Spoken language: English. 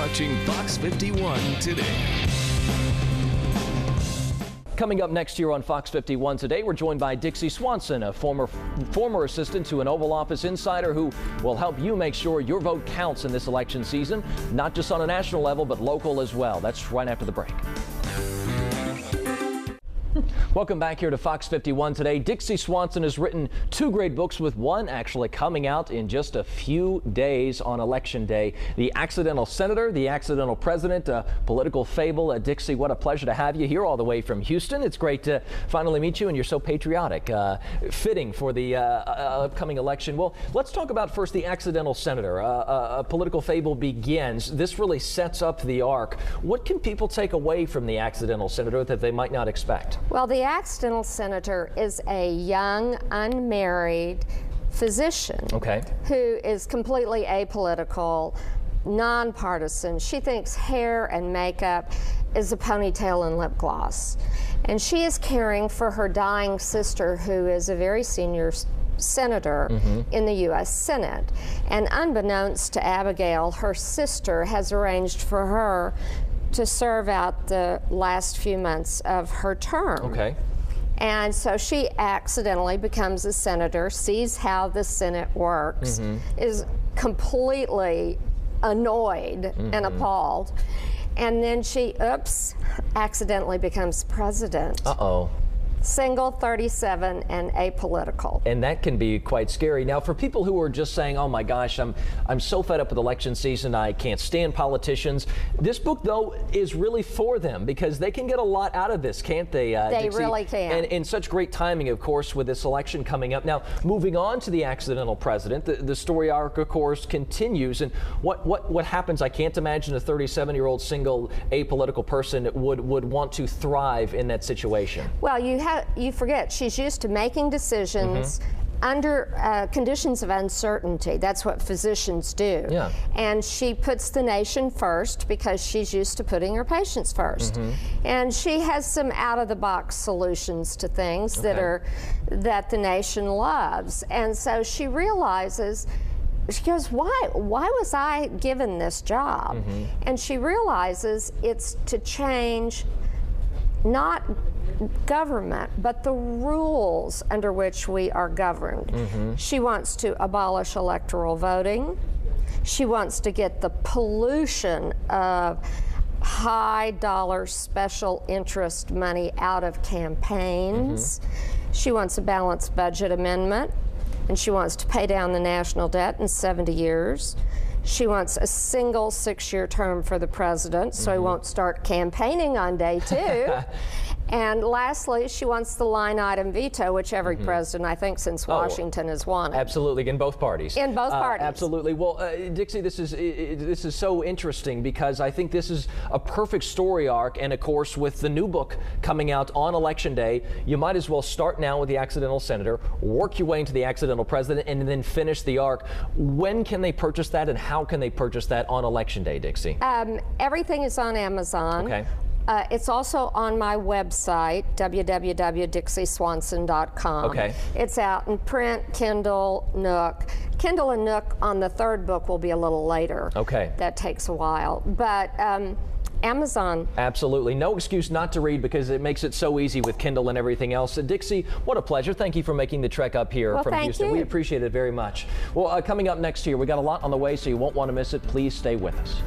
watching Fox 51 today. Coming up next year on Fox 51 today, we're joined by Dixie Swanson, a former assistant to an Oval Office insider who will help you make sure your vote counts in this election season, not just on a national level, but local as well. That's right after the break. Welcome back here to Fox 51 today. Dixie Swanson has written two great books, with one actually coming out in just a few days on Election Day. The Accidental Senator, The Accidental President, a political fable. Dixie, what a pleasure to have you here all the way from Houston. It's great to finally meet you, and you're so patriotic. Fitting for the upcoming election. Well, let's talk about first The Accidental Senator. A political fable begins. This really sets up the arc. What can people take away from The Accidental Senator that they might not expect? Well, the accidental senator is a young, unmarried physician who is completely apolitical, nonpartisan. She thinks hair and makeup is a ponytail and lip gloss. And she is caring for her dying sister, who is a very senior senator in the U.S. Senate. And unbeknownst to Abigail, her sister has arranged for her to serve out the last few months of her term. And so she accidentally becomes a senator, sees how the Senate works, is completely annoyed and appalled, and then she, accidentally becomes president. Single, 37, and apolitical. And that can be quite scary. Now, for people who are just saying, oh my gosh, I'm so fed up with election season, I can't stand politicians, this book, though, is really for them, because they can get a lot out of this, can't they, They Dixie? really can. And such great timing, of course, with this election coming up. Now, moving on to The Accidental President, the story arc, of course, continues. And what happens? I can't imagine a 37-year-old single apolitical person would want to thrive in that situation. Well, you forget, she's used to making decisions under conditions of uncertainty. That's what physicians do. And she puts the nation first because she's used to putting her patients first. And she has some out-of-the-box solutions to things that the nation loves. And so she realizes, she goes, why was I given this job? And she realizes it's to change not government, but the rules under which we are governed. She wants to abolish electoral voting. She wants to get the pollution of high-dollar special interest money out of campaigns. She wants a balanced budget amendment, and she wants to pay down the national debt in 70 years. She wants a single 6-year term for the president, so he won't start campaigning on day 2. And lastly, she wants the line item veto, which every president, I think, since Washington has wanted. Absolutely, in both parties. In both parties. Absolutely. Well, Dixie, this is so interesting, because I think this is a perfect story arc. And of course, with the new book coming out on Election Day, you might as well start now with The Accidental Senator, work your way into The Accidental President, and then finish the arc. When can they purchase that, and how can they purchase that on Election Day, Dixie? Everything is on Amazon. It's also on my website, www.dixieswanson.com. It's out in print, Kindle, Nook. Kindle and Nook on the third book will be a little later. That takes a while. But Amazon. Absolutely. No excuse not to read, because it makes it so easy with Kindle and everything else. Dixie, what a pleasure. Thank you for making the trek up here from Houston. We appreciate it very much. Well, coming up next here, we got a lot on the way, so you won't want to miss it. Please stay with us.